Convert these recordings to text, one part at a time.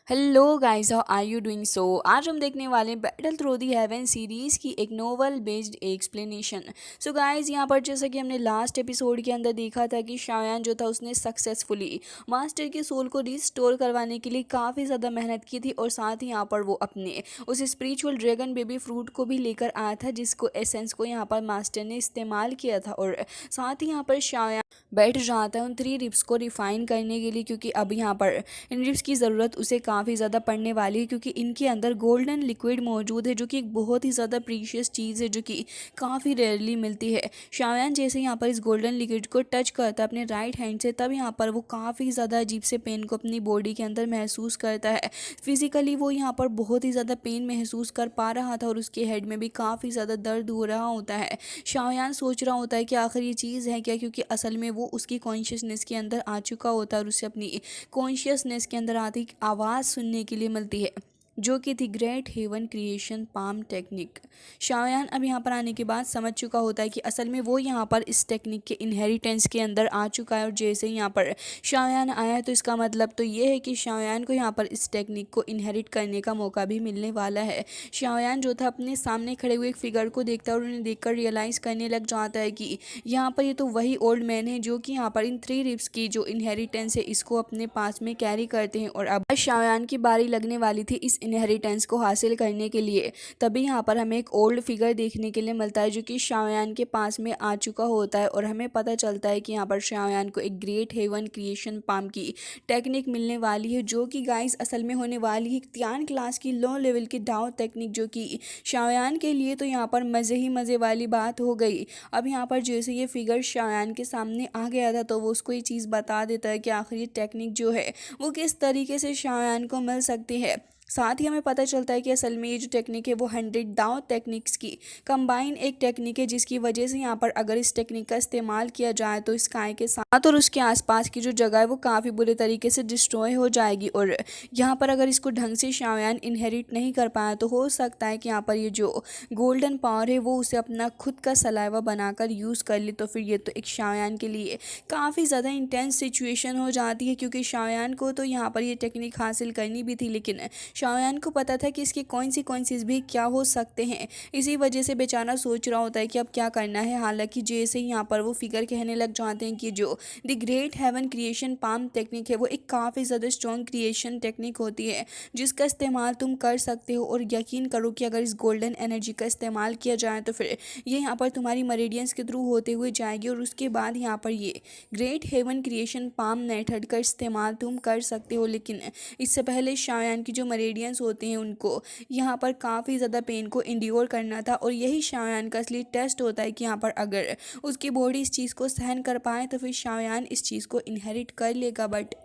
Hello guys, how are you doing? So आज हम देखने वाले हैं Battle Through the Heaven series की एक novel based explanation. So guys, यहाँ पर जैसा कि हमने लास्ट एपिसोड के अंदर देखा था कि शायान जो था उसने सक्सेसफुली मास्टर के सोल को रिस्टोर करवाने के लिए काफ़ी ज़्यादा मेहनत की थी और साथ ही यहाँ पर वो अपने उस स्पिरिचुअल ड्रैगन बेबी फ्रूट को भी लेकर आया था जिसको एसेंस को यहाँ पर मास्टर ने इस्तेमाल किया था। और साथ ही यहाँ पर शायान बैठ रहा था उन 3 रिप्स को रिफाइन करने के लिए, क्योंकि अब यहाँ पर इन रिप्स की ज़रूरत उसे काफ़ी ज़्यादा पड़ने वाली है, क्योंकि इनके अंदर गोल्डन लिक्विड मौजूद है जो कि एक बहुत ही ज़्यादा प्रीशियस चीज़ है जो कि काफ़ी रेयरली मिलती है। शायान जैसे यहाँ पर इस गोल्डन लिक्विड को टच करता है अपने राइट हैंड से, तब यहाँ पर वो काफ़ी ज़्यादा अजीब से पेन को अपनी बॉडी के अंदर महसूस करता है। फिजिकली वो यहाँ पर बहुत ही ज़्यादा पेन महसूस कर पा रहा था और उसके हेड में भी काफ़ी ज़्यादा दर्द हो रहा होता है। शायान सोच रहा होता है कि आखिर ये चीज़ है क्या, क्योंकि असल में वो उसकी कॉन्शियसनेस के अंदर आ चुका होता है और उसे अपनी कॉन्शियसनेस के अंदर आती एक आवाज़ सुनने के लिए मिलती है जो कि थी great heaven creation palm technique. शायान अब यहाँ पर आने के बाद समझ चुका होता है कि असल में वो यहाँ पर इस टेक्निक के इनहेरिटेंस के अंदर आ चुका है, और जैसे ही यहाँ पर शायान आया तो इसका मतलब तो ये है कि शायान को यहाँ पर इस टेक्निक को इनहेरिट करने का मौका भी मिलने वाला है। शायान जो था अपने सामने खड़े हुए एक फिगर को देखता है और उन्हें देखकर रियलाइज़ करने लग जाता है कि यहाँ पर ये तो वही ओल्ड मैन है जो कि यहाँ पर इन 3 रिप्स की जो इनहेरिटेंस है इसको अपने पास में कैरी करते हैं। और अब शायान की बारी लगने वाली थी इस इनहेरिटेंस को हासिल करने के लिए। तभी यहाँ पर हमें एक ओल्ड फिगर देखने के लिए मिलता है जो कि शायान के पास में आ चुका होता है, और हमें पता चलता है कि यहाँ पर शायान को एक ग्रेट हेवन क्रिएशन पाम की टेक्निक मिलने वाली है जो कि गाइस असल में होने वाली है त्यान क्लास की लो लेवल की डाउ टेक्निक, जो कि शायान के लिए तो यहाँ पर मज़े ही मज़े वाली बात हो गई। अब यहाँ पर जैसे ये फिगर शायान के सामने आ गया था तो वो उसको ये चीज़ बता देता है कि आखिर ये टेक्निक जो है वो किस तरीके से शायान को मिल सकती है। साथ ही हमें पता चलता है कि असल में ये जो टेक्निक है वो 100 दाव टेक्निक्स की कंबाइन एक टेक्निक है, जिसकी वजह से यहाँ पर अगर इस टेक्निक का इस्तेमाल किया जाए तो इस काय के साथ और उसके आसपास की जो जगह है वो काफ़ी बुरे तरीके से डिस्ट्रॉय हो जाएगी। और यहाँ पर अगर इसको ढंग से शायान इनहेरिट नहीं कर पाया तो हो सकता है कि यहाँ पर ये जो गोल्डन पावर है वो उसे अपना खुद का सलाइवा बनाकर यूज़ कर ले, तो फिर ये तो एक शायान के लिए काफ़ी ज़्यादा इंटेंस सिचुएशन हो जाती है, क्योंकि शायान को तो यहाँ पर ये टेक्निक हासिल करनी भी थी, लेकिन शायान को पता था कि इसके कॉन्सिक्वेंसेस भी क्या हो सकते हैं। इसी वजह से बेचारा सोच रहा होता है कि अब क्या करना है। हालांकि जैसे ही यहाँ पर वो फिगर कहने लग जाते हैं कि जो the great heaven creation palm technique है वो एक काफ़ी ज़्यादा स्ट्रॉन्ग क्रिएशन टेक्निक होती है जिसका इस्तेमाल तुम कर सकते हो, और यकीन करो कि अगर इस गोल्डन एनर्जी का इस्तेमाल किया जाए तो फिर ये यहाँ पर तुम्हारी मरीडियंस के थ्रू होते हुए जाएगी, और उसके बाद यहाँ पर ये great heaven creation palm method का इस्तेमाल तुम कर सकते हो। लेकिन इससे पहले शायान की जो मरेडियंस होते हैं उनको यहाँ पर काफ़ी ज़्यादा पेन को इंड्योर करना था, और यही शायान का असली टेस्ट होता है कि यहाँ पर अगर उसकी बॉडी इस चीज़ को सहन कर पाए तो फिर शायान इस चीज़ को इनहेरिट कर लेगा, बट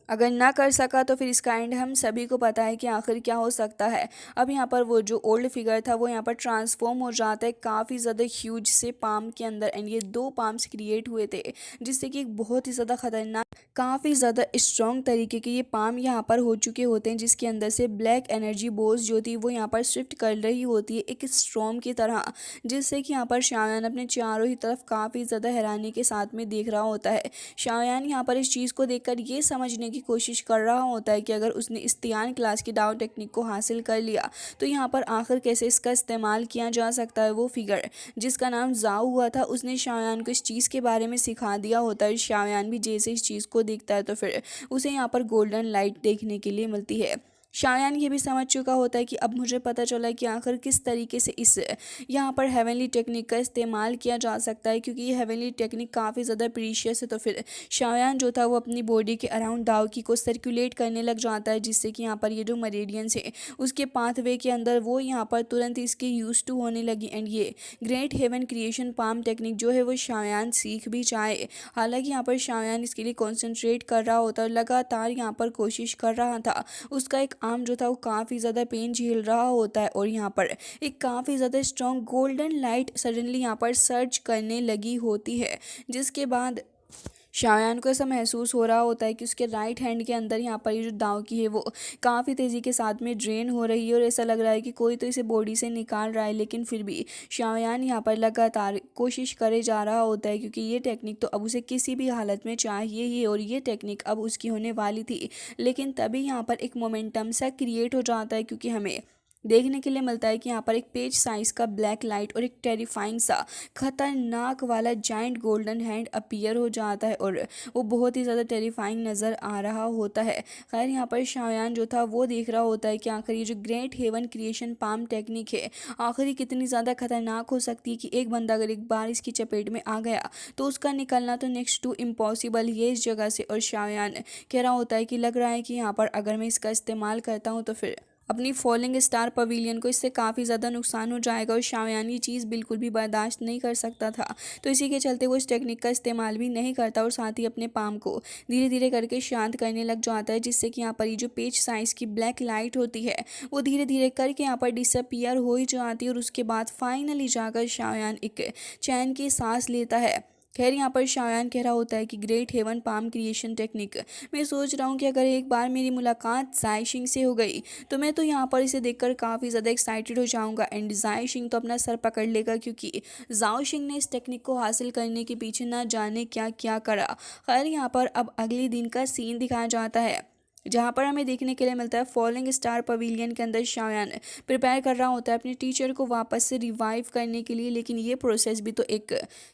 अगर ना कर सका तो फिर इसका एंड हम सभी को पता है कि आखिर क्या हो सकता है। अब यहाँ पर वो जो ओल्ड फिगर था वो यहाँ पर ट्रांसफॉर्म हो जाता है काफ़ी ज़्यादा ह्यूज से पाम के अंदर, एंड ये 2 पाम्स क्रिएट हुए थे जिससे कि एक बहुत ही ज़्यादा खतरनाक काफ़ी ज़्यादा स्ट्रॉन्ग तरीके के ये पाम यहाँ पर हो चुके होते हैं, जिसके अंदर से ब्लैक एनर्जी बोस जो थी वो यहाँ पर शिफ्ट कर रही होती है एक स्ट्रॉम की तरह, जिससे कि यहाँ पर शायान अपने चारों ही तरफ काफ़ी ज़्यादा हैरानी के साथ में देख रहा होता है। शायान यहाँ पर इस चीज़ को देखकर ये समझने की कोशिश कर रहा होता है कि अगर उसने इस त्यान क्लास की डाउ टेक्निक को हासिल कर लिया तो यहाँ पर आखिर कैसे इसका इस्तेमाल किया जा सकता है। वो फिगर जिसका नाम जाओ हुआ था उसने शायान को इस चीज़ के बारे में सिखा दिया होता है। शायान भी जैसे इस चीज़ को देखता है तो फिर उसे यहाँ पर गोल्डन लाइट देखने के लिए मिलती है। शायान ये भी समझ चुका होता है कि अब मुझे पता चला है कि आखिर किस तरीके से इस यहाँ पर हेवनली टेक्निक का इस्तेमाल किया जा सकता है, क्योंकि ये हेवनली टेक्निक काफ़ी ज़्यादा प्रीशियस है। तो फिर शायान जो था वो अपनी बॉडी के अराउंड दावकी को सर्कुलेट करने लग जाता है, जिससे कि यहाँ पर ये जो मरेडियंस है उसके पाथवे के अंदर वो यहाँ पर तुरंत इसके यूज टू होने लगी, एंड ये great heaven creation palm technique जो है वो शायान सीख भी जाए। हालांकि यहाँ पर शायान इसके लिए कॉन्सेंट्रेट कर रहा होता है, लगातार यहाँ पर कोशिश कर रहा था। उसका एक आर्म जो था वो काफ़ी ज़्यादा पेन झेल रहा होता है, और यहाँ पर एक काफ़ी ज़्यादा स्ट्रॉन्ग गोल्डन लाइट सडनली यहाँ पर सर्च करने लगी होती है, जिसके बाद शाओयान को ऐसा महसूस हो रहा होता है कि उसके राइट हैंड के अंदर यहाँ पर ये जो दाव की है वो काफ़ी तेज़ी के साथ में ड्रेन हो रही है और ऐसा लग रहा है कि कोई तो इसे बॉडी से निकाल रहा है, लेकिन फिर भी शाओयान यहाँ पर लगातार कोशिश करे जा रहा होता है क्योंकि ये टेक्निक तो अब उसे किसी भी हालत में चाहिए ही और ये टेक्निक अब उसकी होने वाली थी। लेकिन तभी यहाँ पर एक मोमेंटम सा क्रिएट हो जाता है क्योंकि हमें देखने के लिए मिलता है कि यहाँ पर एक पेज साइज का ब्लैक लाइट और एक टेरिफाइंग सा खतरनाक वाला जाइंट गोल्डन हैंड अपीयर हो जाता है और वो बहुत ही ज़्यादा टेरिफाइंग नज़र आ रहा होता है। खैर यहाँ पर शाओयान जो था वो देख रहा होता है कि आखिर ये जो great heaven creation palm technique है आखिर ये कितनी ज़्यादा खतरनाक हो सकती है कि एक बंदा अगर एक बार इसकी चपेट में आ गया तो उसका निकलना तो नेक्स्ट टू इम्पॉसिबल ही है इस जगह से। और शाओयान कह रहा होता है कि लग रहा है कि यहाँ पर अगर मैं इसका इस्तेमाल करता हूँ तो फिर अपनी फॉलिंग स्टार पवेलियन को इससे काफ़ी ज़्यादा नुकसान हो जाएगा और शाओयान ये चीज़ बिल्कुल भी बर्दाश्त नहीं कर सकता था। तो इसी के चलते वो इस टेक्निक का इस्तेमाल भी नहीं करता और साथ ही अपने पाम को धीरे धीरे करके शांत करने लग जाता है, जिससे कि यहाँ पर ये जो पेज साइज़ की ब्लैक लाइट होती है वो धीरे धीरे करके यहाँ पर डिसअपियर हो ही जाती है और उसके बाद फाइनली जाकर शाओयान एक चैन की सांस लेता है। खैर यहाँ पर शाओयान कह रहा होता है कि great heaven palm creation technique, मैं सोच रहा हूँ कि अगर एक बार मेरी मुलाकात जायशिंग से हो गई तो मैं तो यहाँ पर इसे देखकर काफ़ी ज़्यादा एक्साइटेड हो जाऊँगा एंड जायशिंग तो अपना सर पकड़ लेगा क्योंकि जाओशिंग ने इस टेक्निक को हासिल करने के पीछे ना जाने क्या क्या करा। खैर यहाँ पर अब अगले दिन का सीन दिखाया जाता है जहाँ पर हमें देखने के लिए मिलता है फॉलिंग स्टार पवेलियन के अंदर शाओयान प्रिपेयर कर रहा होता है अपने टीचर को वापस से रिवाइव करने के लिए, लेकिन ये प्रोसेस भी तो एक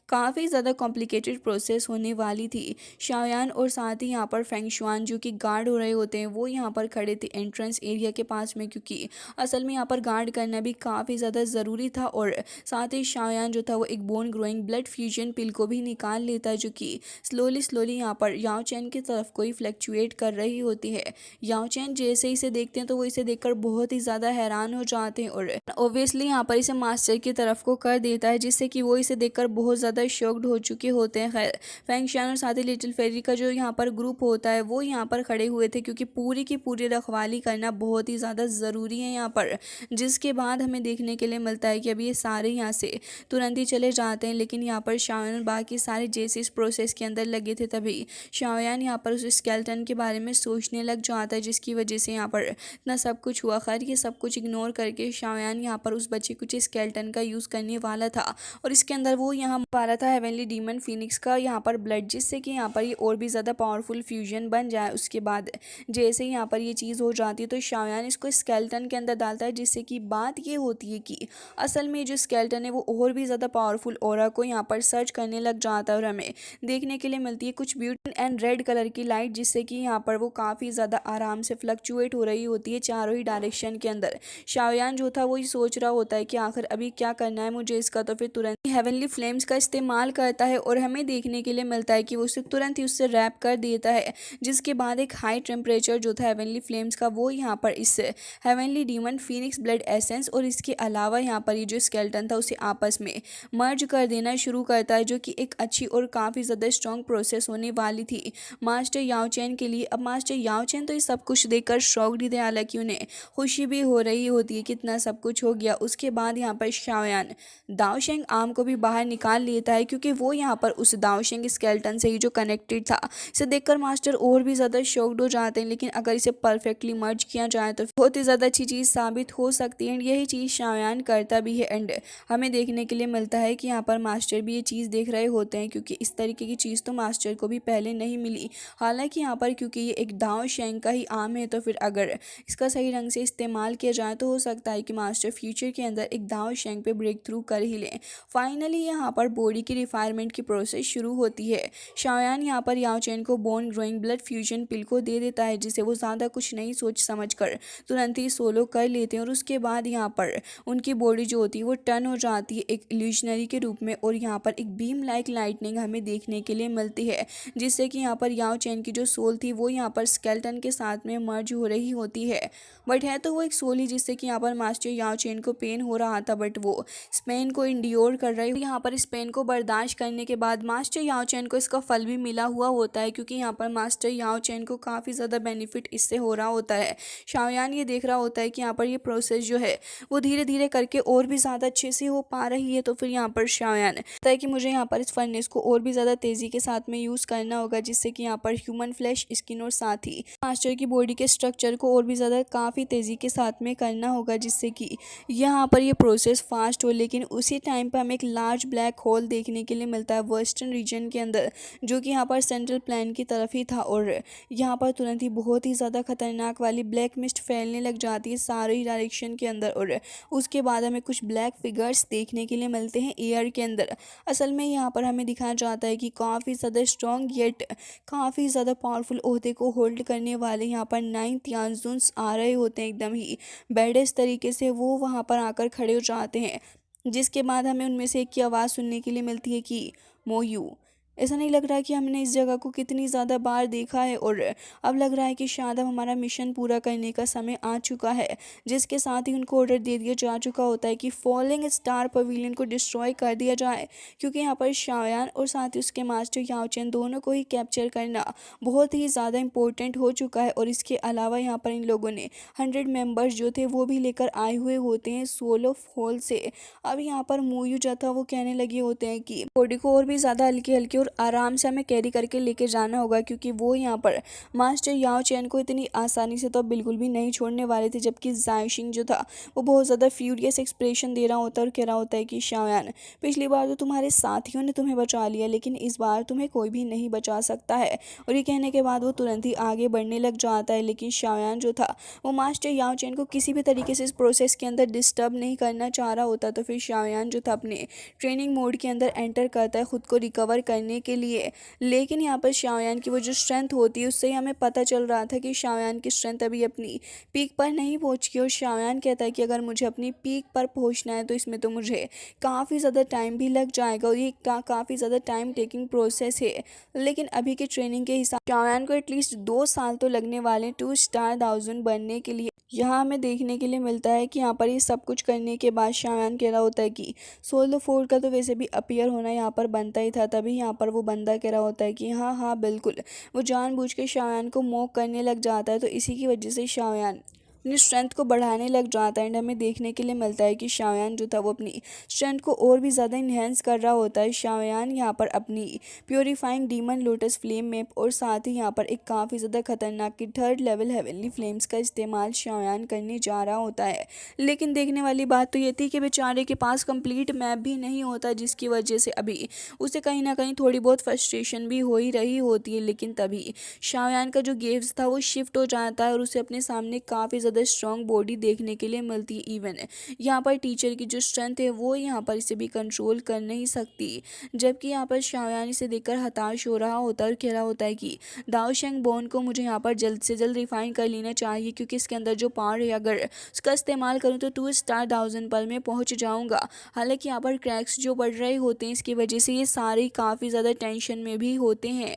काफ़ी ज़्यादा कॉम्प्लिकेटेड प्रोसेस होने वाली थी। शाओयान और साथ ही यहाँ पर फेंगशुआन जो कि गार्ड हो रहे होते हैं वो यहाँ पर खड़े थे एंट्रेंस एरिया के पास में, क्योंकि असल में यहाँ पर गार्ड करना भी काफ़ी ज़्यादा ज़रूरी था। और साथ ही शाओयान जो था वो एक बोन ग्रोइंग ब्लड फ्यूजन पिल को भी निकाल लेता है जो कि स्लोली स्लोली यहाँ पर याओ चैन की तरफ को ही फ्लक्चुएट कर रही होती है। याओ चैन जैसे ही इसे देखते हैं तो वो इसे देखकर बहुत ही ज़्यादा हैरान हो जाते हैं और ऑब्वियसली यहाँ पर इसे मास्टर की तरफ को कर देता है, जिससे कि वो इसे देखकर बहुत ज़्यादा शॉक्ड हो चुके होते हैं। खैर फेंगशान और साथ ही लिटिल फेरी का जो यहाँ पर ग्रुप होता है वो यहाँ पर खड़े हुए थे क्योंकि पूरी की पूरी रखवाली करना बहुत ही ज़्यादा ज़रूरी है यहाँ पर। जिसके बाद हमें देखने के लिए मिलता है कि अभी ये सारे यहाँ से तुरंत ही चले जाते हैं, लेकिन यहाँ पर शाओयान और बाकी सारे जैसे इस प्रोसेस के अंदर लगे थे तभी शाओयान यहाँ पर उस स्केलेटन के बारे में सोचने लग जाता है, जिसकी वजह से यहाँ पर इतना सब कुछ हुआ। खैर ये सब कुछ इग्नोर करके शाओयान यहाँ पर उस बच्चे कुछ स्केलेटन का यूज़ करने वाला था और इसके अंदर वो यहाँ वाला था हेवनली डीमन फिनिक्स का यहाँ पर ब्लड, जिससे कि यहाँ पर ये और भी ज़्यादा पावरफुल फ्यूजन बन जाए। उसके बाद जैसे ही यहाँ पर ये चीज़ हो जाती है तो शाओयान इसको स्केलेटन के अंदर डालता है, जिससे कि बात ये होती है कि असल में जो स्केलेटन है वो और भी ज़्यादा पावरफुल ऑरा को यहाँ पर सर्च करने लग जाता है और हमें देखने के लिए मिलती है कुछ ब्यूटी एंड रेड कलर की लाइट, जिससे कि यहाँ पर वो काफ़ी ज़्यादा आराम से फ्लक्चुएट हो रही होती है चारों ही डायरेक्शन के अंदर। शाओयान जो था वो ही सोच रहा होता है कि आखिर अभी क्या करना है मुझे इसका, तो फिर तुरंत ही हेवनली फ्लेम्स का इस्तेमाल करता है और हमें देखने के लिए मिलता है कि वो उसे तुरंत ही उससे रैप कर देता है, जिसके बाद एक हाई टेम्परेचर जो था हेवनली फ्लेम्स का वो यहाँ पर इस heavenly demon Phoenix blood essence और इसके अलावा यहाँ पर ये जो स्केलेटन था उसे आपस में मर्ज कर देना शुरू करता है, जो कि एक अच्छी और काफ़ी ज़्यादा स्ट्रॉन्ग प्रोसेस होने वाली थी मास्टर याओ चैन के लिए। अब मास्टर याओ चैन तो ये सब कुछ देखकर शॉक्ड ही थे, हालांकि उन्हें खुशी भी हो रही होती है कितना सब कुछ हो गया। उसके बाद यहाँ पर शाओयान दाओशेंग आर्म को भी बाहर निकाल लेता है क्योंकि वो यहाँ पर उस दाओशेंग स्केलेटन से ही जो कनेक्टेड था। इसे देखकर मास्टर और भी ज़्यादा शॉक्ड हो जाते हैं, लेकिन अगर इसे परफेक्टली मर्ज किया जाए तो बहुत ही ज़्यादा अच्छी चीज़ साबित हो सकती है एंड यही चीज़ शाओयान करता भी है। एंड हमें देखने के लिए मिलता है कि यहाँ पर मास्टर भी ये चीज़ देख रहे होते हैं क्योंकि इस तरीके की चीज़ तो मास्टर को भी पहले नहीं मिली। हालांकि यहाँ पर क्योंकि ये एक दाओ शेंग का ही आर्म है तो फिर अगर इसका सही ढंग से इस्तेमाल किया जाए तो हो सकता है कि मास्टर फ्यूचर के अंदर एक दाओ शेंग पे ब्रेक थ्रू कर ही लें। फाइनली यहाँ पर बॉडी की रिफायरमेंट की प्रोसेस शुरू होती है। शाओयान यहाँ पर याओ चैन को बोन ग्रोइंग ब्लड फ्यूजन पिल को दे देता है, जिसे वो ज़्यादा कुछ नहीं सोच समझ कर तुरंत ही सोलो कर लेते हैं और उसके बाद यहाँ पर उनकी बॉडी जो होती है वो टर्न हो जाती है एक इल्यूशनरी के रूप में और यहाँ पर एक बीम लाइक लाइटनिंग हमें देखने के लिए मिलती है, जिससे कि यहाँ पर याओ चैन की जो सोल थी वो यहाँ पर स्केल स्केलेटन के साथ में मर्ज हो रही होती है। बट है तो वो एक सोल ही, जिससे कि यहाँ पर मास्टर याओ चेन को पेन हो रहा था, बट वो इस पेन को इंड्योर कर रही। यहाँ पर इस पेन को बर्दाश्त करने के बाद मास्टर याओ चेन को इसका फल भी मिला हुआ होता है, क्योंकि यहाँ पर मास्टर याओ चेन को काफ़ी ज़्यादा बेनिफिट इससे हो रहा होता है। शाओयान ये देख रहा होता है कि यहाँ पर ये प्रोसेस जो है वो धीरे धीरे करके और भी ज़्यादा अच्छे से हो पा रही है। तो फिर यहाँ पर शाओयान कहता है कि मुझे यहाँ पर इस फर्नेस को और भी ज़्यादा तेज़ी के साथ में यूज़ करना होगा, जिससे कि यहाँ पर ह्यूमन फ्लैश, स्किन और साथ ही मास्टर की बॉडी के स्ट्रक्चर को और भी ज़्यादा काफ़ी तेज़ी के साथ में करना होगा, जिससे कि यहाँ पर ये प्रोसेस फास्ट हो। लेकिन उसी टाइम पर हमें एक लार्ज ब्लैक होल देखने के लिए मिलता है वेस्टर्न रीजन के अंदर, जो कि यहाँ पर सेंट्रल प्लान की तरफ ही था। और यहाँ पर तुरंत ही बहुत ही ज़्यादा खतरनाक वाली ब्लैक मिस्ट फैलने लग जाती है सारे ही डायरेक्शन के अंदर, और उसके बाद हमें कुछ ब्लैक फिगर्स देखने के लिए मिलते हैं एयर के अंदर। असल में यहाँ पर हमें दिखाया जाता है कि काफ़ी ज़्यादा स्ट्रॉन्ग येट काफ़ी ज़्यादा पावरफुल ओहदे को होल्ड करने वाले यहाँ पर 9 तियानजुन्स आ रहे होते हैं एकदम ही बैडेस्ट तरीके से। वो वहाँ पर आकर खड़े हो जाते हैं, जिसके बाद हमें उनमें से एक की आवाज़ सुनने के लिए मिलती है कि मोयू। ऐसा नहीं लग रहा कि हमने इस जगह को कितनी ज़्यादा बार देखा है, और अब लग रहा है कि शायद अब हमारा मिशन पूरा करने का समय आ चुका है। जिसके साथ ही उनको ऑर्डर दे दिया जा चुका होता है कि फॉलिंग स्टार पवेलियन को डिस्ट्रॉय कर दिया जाए, क्योंकि यहाँ पर शाओयान और साथ ही उसके मास्टर याओ चेन दोनों को ही कैप्चर करना बहुत ही ज़्यादा इंपॉर्टेंट हो चुका है। और इसके अलावा यहाँ पर इन लोगों ने 100 मेंबर्स जो थे वो भी लेकर आए हुए होते हैं सोल ऑफ होल से। अब यहाँ पर मोयू जो था वो कहने लगे होते हैं कि बॉडी को और भी ज़्यादा हल्के हल्के और आराम से हमें कैरी करके लेके जाना होगा, क्योंकि वो यहाँ पर मास्टर याओ चेन को इतनी आसानी से तो बिल्कुल भी नहीं छोड़ने वाले थे। जबकि जायशिंग जो था वो बहुत ज़्यादा फ्यूरियस एक्सप्रेशन दे रहा होता है और कह रहा होता है कि शाओयान, पिछली बार तो तुम्हारे साथियों ने तुम्हें बचा लिया, लेकिन इस बार तुम्हें कोई भी नहीं बचा सकता है। और ये कहने के बाद वो तुरंत ही आगे बढ़ने लग जाता है। लेकिन शाओयान जो था वो मास्टर याओ चेन को किसी भी तरीके से इस प्रोसेस के अंदर डिस्टर्ब नहीं करना चाह रहा होता। तो फिर शाओयान जो था अपने ट्रेनिंग मोड के अंदर एंटर करता है खुद को रिकवर करने के लिए। लेकिन यहाँ पर शाओयान की वो जो स्ट्रेंथ होती है उससे ही हमें पता चल रहा था कि शाओयान की स्ट्रेंथ अभी अपनी पीक पर नहीं पहुँची। और शाओयान कहता है कि अगर मुझे अपनी पीक पर पहुँचना है तो इसमें तो मुझे काफ़ी ज़्यादा टाइम भी लग जाएगा, और ये काफ़ी ज़्यादा टाइम टेकिंग प्रोसेस है। लेकिन अभी के ट्रेनिंग के हिसाब शाओयान को एटलीस्ट 2 साल तो लगने वाले 2 स्टार 1000 बनने के लिए। यहाँ हमें देखने के लिए मिलता है कि यहाँ पर ये सब कुछ करने के बाद शाओयान कह रहा होता है कि सोल ऑफ फोर का तो वैसे भी अपीयर होना यहाँ पर बनता ही था। तभी यहाँ पर वो बंदा कह रहा होता है कि हाँ हाँ बिल्कुल, वो जानबूझ के शाओयान को मॉक करने लग जाता है। तो इसी की वजह से शाओयान अपनी स्ट्रेंथ को बढ़ाने लग जाता है। एंड हमें देखने के लिए मिलता है कि शाओयान जो था वो अपनी स्ट्रेंथ को और भी ज़्यादा इन्हेंस कर रहा होता है। शाओयान यहाँ पर अपनी purifying demon lotus flame map और साथ ही यहाँ पर एक काफ़ी ज़्यादा खतरनाक की 3rd लेवल हेवनली फ्लेम्स का इस्तेमाल शाओयान करने जा रहा होता है। लेकिन देखने वाली बात तो ये थी कि बेचारे के पास कंप्लीट मैप भी नहीं होता, जिसकी वजह से अभी उसे कहीं ना कहीं थोड़ी बहुत फ्रस्ट्रेशन भी हो ही रही होती है। लेकिन तभी शाओयान का जो गेव्स था वो शिफ्ट हो जाता है और उसे अपने सामने काफ़ी ज़्यादा स्ट्रॉन्ग बॉडी देखने के लिए मिलती है। इवन यहाँ पर टीचर की जो स्ट्रेंथ है वो यहाँ पर इसे भी कंट्रोल कर नहीं सकती। जबकि यहाँ पर शाओयान इसे देखकर हताश हो रहा होता है और कह रहा होता है कि दाओशेंग बोन को मुझे यहाँ पर जल्द से जल्द रिफाइन कर लेना चाहिए, क्योंकि इसके अंदर जो पावर है अगर उसका इस्तेमाल करूँ तो 2 स्टार 1000 पर में पहुँच जाऊँगा। हालांकि यहाँ पर क्रैक्स जो बढ़ रहे होते हैं इसकी वजह से ये सारे काफ़ी ज़्यादा टेंशन में भी होते हैं।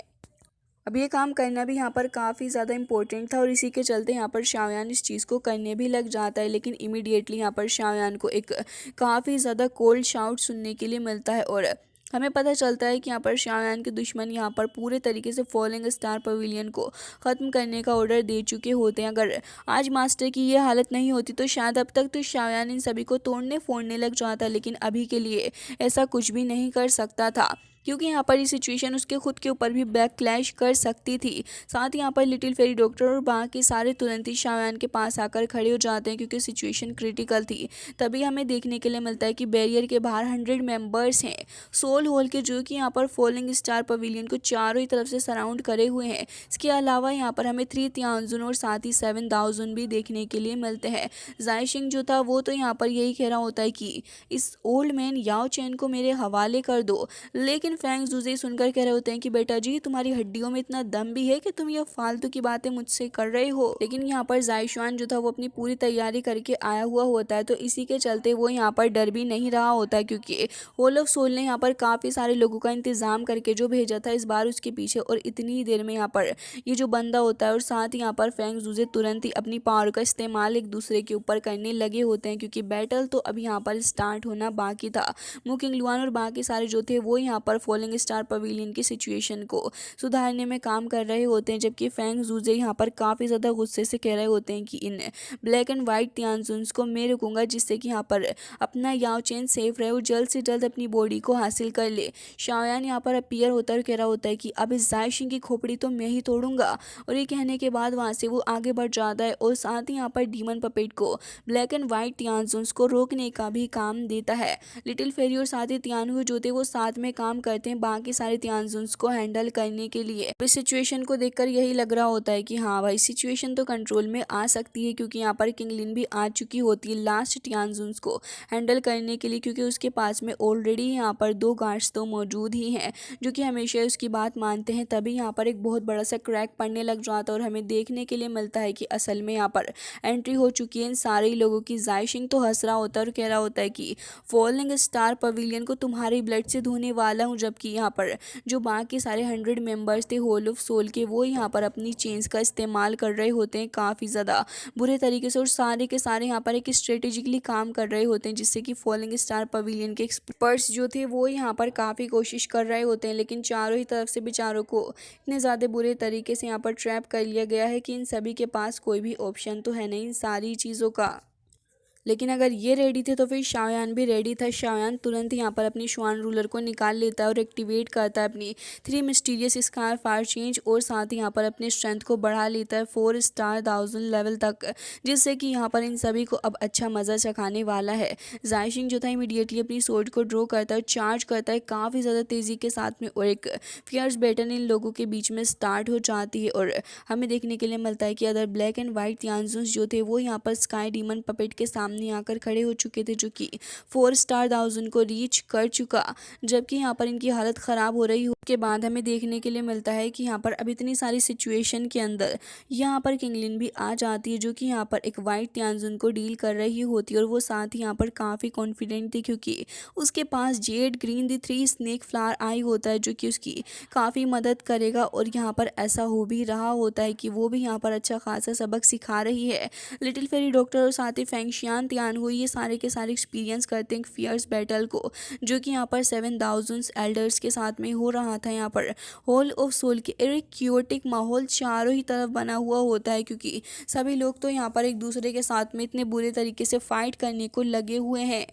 अब ये काम करना भी यहाँ पर काफ़ी ज़्यादा इंपॉर्टेंट था और इसी के चलते यहाँ पर शाओयान इस चीज़ को करने भी लग जाता है। लेकिन इमीडिएटली यहाँ पर शाओयान को एक काफ़ी ज़्यादा कोल्ड शाउट सुनने के लिए मिलता है और हमें पता चलता है कि यहाँ पर शाओयान के दुश्मन यहाँ पर पूरे तरीके से फॉलिंग स्टार पवेलियन को ख़त्म करने का ऑर्डर दे चुके होते हैं। अगर आज मास्टर की ये हालत नहीं होती तो शायद अब तक तो शाओयान इन सभी को तोड़ने फोड़ने लग जाता, लेकिन अभी के लिए ऐसा कुछ भी नहीं कर सकता था, क्योंकि यहाँ पर ये सिचुएशन उसके खुद के ऊपर भी बैक क्लैश कर सकती थी। साथ ही यहाँ पर लिटिल फेरी डॉक्टर और बाकी सारे तुरंत ही शाओयान के पास आकर खड़े हो जाते हैं, क्योंकि सिचुएशन क्रिटिकल थी। तभी हमें देखने के लिए मिलता है कि बैरियर के बाहर 100 मेंबर्स हैं सोल होल के, जो कि यहाँ पर फॉलिंग स्टार पवेलियन को चारों ही तरफ से सराउंड करे हुए हैं। इसके अलावा यहाँ पर हमें 3 तियानजुन और साथ ही 7 दाओजुन भी देखने के लिए मिलते हैं। जायशिंग जो था वो तो यहाँ पर यही कह रहा होता है कि इस ओल्ड मैन याओ चेन को मेरे हवाले कर दो, लेकिन लेकिन फैंग जूजे सुनकर कह रहे होते हैं कि बेटा जी तुम्हारी हड्डियों में इतना दम भी है कि तुम ये फालतू की बातें मुझसे कर रहे हो। लेकिन यहाँ पर जायशुआन जो था वो अपनी पूरी तैयारी करके आया हुआ होता है, तो इसी के चलते वो यहाँ पर डर भी नहीं रहा होता है, क्योंकि होल ऑफ सोल ने यहाँ पर काफ़ी सारे लोगों का इंतजाम करके जो भेजा था इस बार उसके पीछे, और इतनी ही देर में यहाँ पर ये जो बंदा होता है और साथ ही यहाँ पर फैंग जूजे तुरंत ही अपनी पावर का इस्तेमाल एक दूसरे के ऊपर करने लगे होते हैं, क्योंकि बैटल तो अभी यहाँ पर स्टार्ट होना बाकी था। मुकिंग लुआन और बाकी सारे जो थे वो यहाँ पर फॉलिंग स्टार पवेलियन की सिचुएशन को सुधारने में काम कर रहे होते हैं, जबकि फैंग जूजे यहाँ पर काफ़ी ज़्यादा गुस्से से कह रहे होते हैं कि इन ब्लैक एंड वाइट तियानजुन्स को मैं रुकूंगा, जिससे कि यहाँ पर अपना याओ चेन सेफ रहे और जल्द से जल्द अपनी बॉडी को हासिल कर ले। शाओयान यहाँ पर अपीयर होता है और कह रहा होता है कि अब इस जायशिंग की खोपड़ी तो मैं ही तोड़ूंगा, और ये कहने के बाद वहाँ से वो आगे बढ़ जाता है और साथ ही यहाँ पर डीमन पपेट को ब्लैक एंड वाइट तियानजुन्स को रोकने का भी काम देता है। लिटिल फेरी और साथ ही तियानहु जो थे वो साथ में काम करते हैं बाकी सारे तियानजुन्स को हैंडल करने के लिए। इस सिचुएशन को देखकर यही लग रहा होता है कि हाँ भाई सिचुएशन तो कंट्रोल में आ सकती है, क्योंकि यहाँ पर किंग लिन भी आ चुकी होती है लास्ट तियानजुन्स को हैंडल करने के लिए, क्योंकि उसके पास में ऑलरेडी यहाँ पर 2 गार्ड्स तो मौजूद ही हैं जो कि हमेशा उसकी बात मानते हैं। तभी यहाँ पर एक बहुत बड़ा सा क्रैक पड़ने लग जाता है और हमें देखने के लिए मिलता है कि असल में यहाँ पर एंट्री हो चुकी है इन सारे लोगों की। जायशिंग तो हंस रहा होता है और कह रहा होता है कि फॉलिंग स्टार पवेलियन को तुम्हारे ब्लड से धोने वाला हूँ, जबकि यहाँ पर जो बाकी सारे 100 मेंबर्स थे होल ऑफ सोल के वो यहाँ पर अपनी चेंज का इस्तेमाल कर रहे होते हैं काफ़ी ज़्यादा बुरे तरीके से, और सारे के सारे यहाँ पर एक स्ट्रेटेजिकली काम कर रहे होते हैं, जिससे कि फॉलिंग स्टार पवेलियन के एक्सपर्ट्स जो थे वो यहाँ पर काफ़ी कोशिश कर रहे होते हैं, लेकिन चारों ही तरफ से बेचारों को इतने ज़्यादा बुरे तरीके से यहाँ पर ट्रैप कर लिया गया है कि इन सभी के पास कोई भी ऑप्शन तो है नहीं इन सारी चीज़ों का। लेकिन अगर ये रेडी थे तो फिर शाओयान भी रेडी था। शाओयान तुरंत यहाँ पर अपनी श्वान रूलर को निकाल लेता है और एक्टिवेट करता है अपनी 3 मिस्टीरियस स्कार फायर चेंज, और साथ ही यहाँ पर अपने स्ट्रेंथ को बढ़ा लेता है 4 स्टार 1000 लेवल तक, जिससे कि यहाँ पर इन सभी को अब अच्छा मज़ा चखाने वाला है। जायशिंग जो था इमीडिएटली अपनी सोर्ड को ड्रॉ करता है, चार्ज करता है काफ़ी ज़्यादा तेज़ी के साथ में, और एक फियर्स बैटल इन लोगों के बीच में स्टार्ट हो जाती है। और हमें देखने के लिए मिलता है कि अदर ब्लैक एंड वाइट तियानजुन्स जो थे वो यहाँ पर स्काई डीमन पपेट के सामने आकर खड़े हो चुके थे, जो कि 4 स्टार 1000 को रीच कर चुका, जबकि यहाँ पर इनकी हालत ख़राब हो रही हो। के बाद हमें देखने के लिए मिलता है कि यहाँ पर अब इतनी सारी सिचुएशन के अंदर यहाँ पर किंगलिन भी आ जाती है, जो कि यहाँ पर एक वाइट तियानजुन को डील कर रही होती है, और वो साथ ही यहाँ पर काफ़ी कॉन्फिडेंट थी, क्योंकि उसके पास जेड ग्रीन दी 3 स्नेक फ्लावर आई होता है, जो कि उसकी काफ़ी मदद करेगा। और यहाँ पर ऐसा हो भी रहा होता है कि वो भी यहाँ पर अच्छा खासा सबक सिखा रही है। लिटिल फेरी डॉक्टर और साथ ही फेंगशियान हुई ये सारे के सारे एक्सपीरियंस करते हैं फियर्स बैटल को, जो कि यहाँ पर 7000 एल्डर्स के साथ में हो रहा था। यहाँ पर होल ऑफ सोल के एक क्योटिक माहौल चारों ही तरफ बना हुआ होता है, क्योंकि सभी लोग तो यहाँ पर एक दूसरे के साथ में इतने बुरे तरीके से फाइट करने को लगे हुए हैं।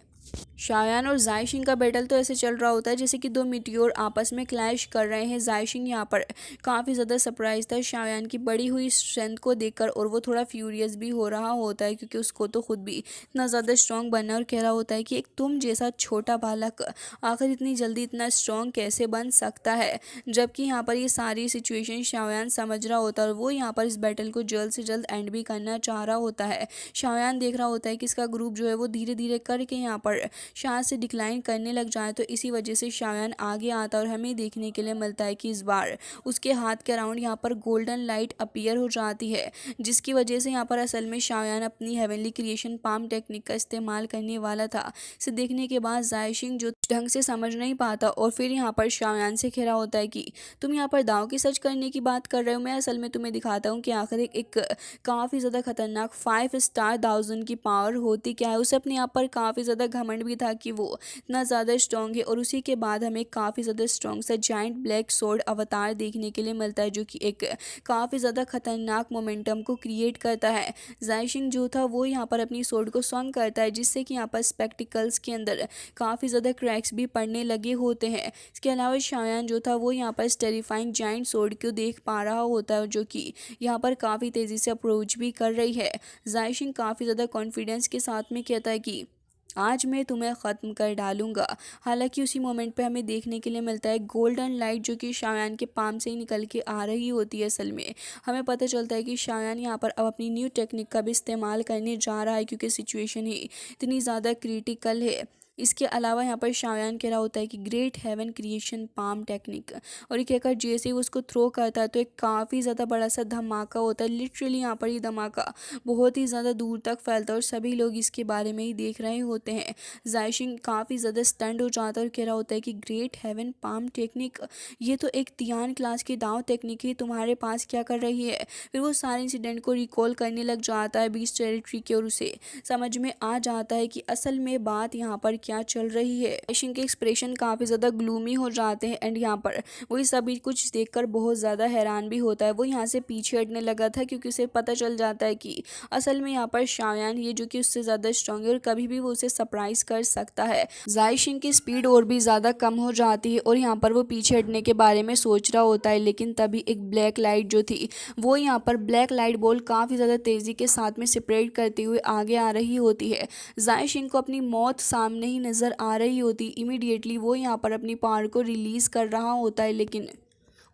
शाओयान और जायशिंग का बैटल तो ऐसे चल रहा होता है जैसे कि 2 मीटियोर आपस में क्लैश कर रहे हैं। जायशिंग यहाँ पर काफ़ी ज़्यादा सरप्राइज था शाओयान की बढ़ी हुई स्ट्रेंथ को देखकर, और वो थोड़ा फ्यूरियस भी हो रहा होता है, क्योंकि उसको तो खुद भी इतना ज़्यादा स्ट्रॉन्ग बनना, और कह रहा होता है कि एक तुम जैसा छोटा बालक आखिर इतनी जल्दी इतना स्ट्रॉन्ग कैसे बन सकता है। जबकि यहाँ पर ये सारी सिचुएशन शाओयान समझ रहा होता है, और वो यहाँ पर इस बैटल को जल्द से जल्द एंड भी करना चाह रहा होता है। शाओयान देख रहा होता है कि इसका ग्रुप जो है वो धीरे धीरे करके यहाँ पर शायद से डिक्लाइन करने लग जाए, तो इसी वजह से शाओयान आगे आता है, और हमें देखने के लिए मिलता है कि इस बार उसके हाथ के अराउंड यहाँ पर गोल्डन लाइट अपीयर हो जाती है, जिसकी वजह से यहाँ पर असल में शाओयान अपनी हेवनली क्रिएशन पाम टेक्निक का इस्तेमाल करने वाला था। इसे देखने के बाद जायशिंग जो ढंग से समझ नहीं पाता, और फिर यहाँ पर शाओयान से कह रहा होता है कि तुम यहाँ पर दाव की सर्च करने की बात कर रहे हो, मैं असल में तुम्हें दिखाता हूँ कि आखिर एक काफ़ी ज़्यादा खतरनाक 5 स्टार 1000 की पावर होती क्या है। उसे अपने आप पर काफ़ी ज़्यादा घमंड भी था कि वो इतना ज़्यादा स्ट्रॉन्ग है, और उसी के बाद हमें काफ़ी ज़्यादा स्ट्रॉन्ग सा जाइंट ब्लैक सोर्ड अवतार देखने के लिए मिलता है, जो कि एक काफ़ी ज़्यादा खतरनाक मोमेंटम को क्रिएट करता है। जायशिंग जो था वो यहाँ पर अपनी सोर्ड को स्वंग करता है, जिससे कि यहाँ पर स्पेक्टिकल्स के अंदर काफ़ी ज़्यादा क्रैक्स भी पड़ने लगे होते हैं। इसके अलावा शाओयान जो था वो यहाँ पर टेरिफाइंग जाइंट सोर्ड को देख पा रहा होता है, जो कि यहाँ पर काफ़ी तेज़ी से अप्रोच भी कर रही है। जायशिंग काफ़ी ज़्यादा कॉन्फिडेंस के साथ में कहता है कि आज मैं तुम्हें ख़त्म कर डालूंगा। हालांकि उसी मोमेंट पे हमें देखने के लिए मिलता है गोल्डन लाइट, जो कि शाओयान के पाम से ही निकल के आ रही होती है। असल में हमें पता चलता है कि शाओयान यहाँ पर अब अपनी न्यू टेक्निक का भी इस्तेमाल करने जा रहा है, क्योंकि सिचुएशन ही इतनी ज़्यादा क्रिटिकल है। इसके अलावा यहाँ पर शायान कह रहा होता है कि great heaven creation palm technique, और ये कहकर जैसे ही उसको थ्रो करता है तो एक काफ़ी ज़्यादा बड़ा सा धमाका होता है। लिटरली यहाँ पर ये धमाका बहुत ही ज़्यादा दूर तक फैलता है और सभी लोग इसके बारे में ही देख रहे होते हैं। जायशिंग काफ़ी ज़्यादा स्टंड हो जाता है और कह रहा होता है कि ग्रेट हेवन पाम टेक्निक, ये तो एक तियान क्लास की दाव टेक्निक है, तुम्हारे पास क्या कर रही है। फिर वो सारे इंसिडेंट को रिकॉल करने लग जाता है बीच टेरिटरी के, और उसे समझ में आ जाता है कि असल में बात यहाँ पर क्या चल रही है। जायशिंग के एक्सप्रेशन काफ़ी ज़्यादा ग्लूमी हो जाते हैं एंड यहाँ पर वही सभी कुछ देखकर बहुत ज़्यादा हैरान भी होता है। वो यहाँ से पीछे हटने लगा था क्योंकि उसे पता चल जाता है कि असल में यहाँ पर शायान ये जो कि उससे ज़्यादा स्ट्रांग है और कभी भी वो उसे सरप्राइज कर सकता है। जायशिंग की स्पीड और भी ज़्यादा कम हो जाती है और यहाँ पर वो पीछे हटने के बारे में सोच रहा होता है, लेकिन तभी एक ब्लैक लाइट जो थी वो यहाँ पर ब्लैक लाइट बॉल काफ़ी ज़्यादा तेज़ी के साथ में स्प्रेड करते हुए आगे आ रही होती है। जायशिंग को अपनी मौत सामने ही नज़र आ रही होती। इमीडिएटली वो यहाँ पर अपनी पावर को रिलीज़ कर रहा होता है, लेकिन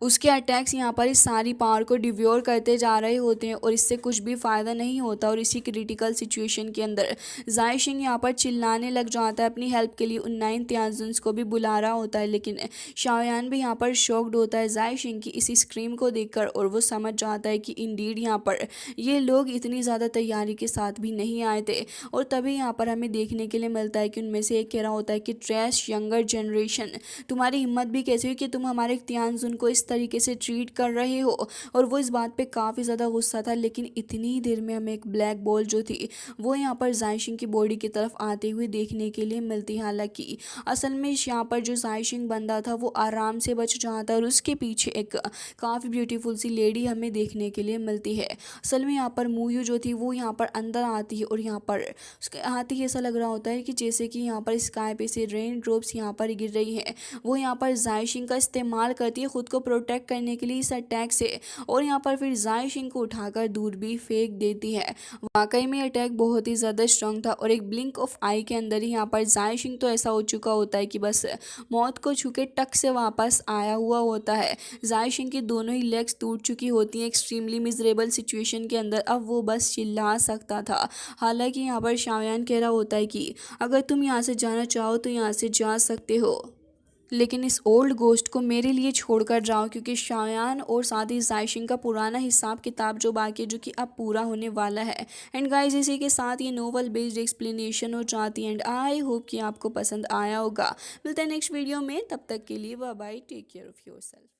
उसके अटैक्स यहाँ पर इस सारी पावर को डिव्योर करते जा रहे होते हैं और इससे कुछ भी फ़ायदा नहीं होता। और इसी क्रिटिकल सिचुएशन के अंदर जायशिंग यहाँ पर चिल्लाने लग जाता है, अपनी हेल्प के लिए उन 9 त्याजुन्स को भी बुला रहा होता है, लेकिन शायान भी यहाँ पर शॉक्ड होता है जायशिंग की इसी स्क्रीम को देखकर, और वो समझ जाता है कि इंडीड यहाँ पर ये लोग इतनी ज़्यादा तैयारी के साथ भी नहीं आए थे। और तभी यहाँ पर हमें देखने के लिए मिलता है कि उनमें से एक कह रहा होता है कि ट्रैश यंगर जनरेशन, तुम्हारी हिम्मत भी कैसी हुई कि तुम हमारे त्याजुन को इस तरीके से ट्रीट कर रहे हो। और वो इस बात पे काफ़ी ज़्यादा गुस्सा था, लेकिन इतनी ही देर में हमें एक ब्लैक बॉल जो थी वो यहाँ पर जायशिंग की बॉडी की तरफ आते हुए देखने के लिए मिलती। हालांकि असल में यहाँ पर जो जायशिंग बंदा था वो आराम से बच जाता है और उसके पीछे एक काफ़ी ब्यूटीफुल सी लेडी हमें देखने के लिए मिलती है। असल में यहाँ पर मूयू जो थी वो यहाँ पर अंदर आती है और यहाँ पर उसके आते ही ऐसा लग रहा होता है कि जैसे कि यहाँ पर स्काई पे से रेन ड्रॉप्स यहाँ पर गिर रही हैं। वो यहाँ पर जायशिंग का इस्तेमाल करती है खुद को प्रोटेक्ट करने के लिए इस अटैक से, और यहाँ पर फिर जायशिंग को उठाकर दूर भी फेंक देती है। वाकई में अटैक बहुत ही ज़्यादा स्ट्रांग था और एक ब्लिंक ऑफ आई के अंदर ही यहाँ पर जायशिंग तो ऐसा हो चुका होता है कि बस मौत को छूके टक से वापस आया हुआ होता है। जायशिंग की दोनों ही लेग्स टूट चुकी होती हैं एक्सट्रीमली मिजरेबल सिचुएशन के अंदर। अब वो बस चिल्ला सकता था। हालांकि यहाँ पर शायान कह रहा होता है कि अगर तुम यहाँ से जाना चाहो तो यहाँ से जा सकते हो, लेकिन इस ओल्ड गोस्ट को मेरे लिए छोड़कर जाओ, क्योंकि शायान और साथ ही जायशिंग का पुराना हिसाब किताब जो बाकी है जो कि अब पूरा होने वाला है। एंड गाइस इसी के साथ ये नोवेल बेस्ड एक्सप्लेनेशन हो जाती है एंड आई होप कि आपको पसंद आया होगा। मिलते हैं नेक्स्ट वीडियो में, तब तक के लिए bye bye, take care of yourself.